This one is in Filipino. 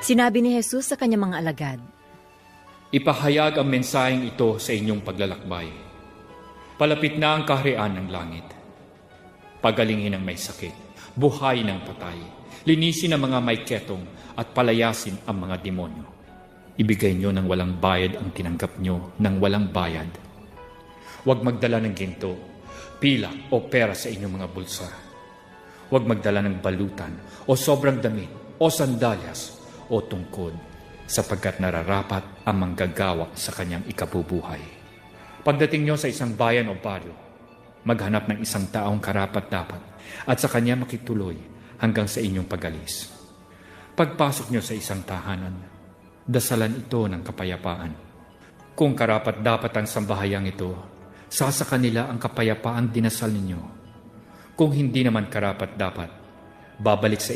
Sinabi ni Jesus sa kanyang mga alagad, Ipahayag ang mensaheng ito sa inyong paglalakbay. Palapit na ang kaharian ng langit. Pagalingin ang may sakit, buhayin ang patay, linisin ang mga may ketong, at palayasin ang mga demonyo. Ibigay nyo ng walang bayad ang tinanggap nyo ng walang bayad. Huwag magdala ng ginto, pilak o pera sa inyong mga bulsa. Huwag magdala ng balutan o sobrang damit o sandalyas o tungkod, sapagkat nararapat ang manggagawa sa kanyang ikabubuhay. Pagdating nyo sa isang bayan o baryo, maghanap ng isang taong karapat-dapat at sa kanya makituloy hanggang sa inyong pag-alis. Pagpasok nyo sa isang tahanan, dasalan ito ng kapayapaan. Kung karapat-dapat ang sambahayang ito, sasa kanila ang kapayapaang dinasal ninyo. Kung hindi naman karapat-dapat, babalik sa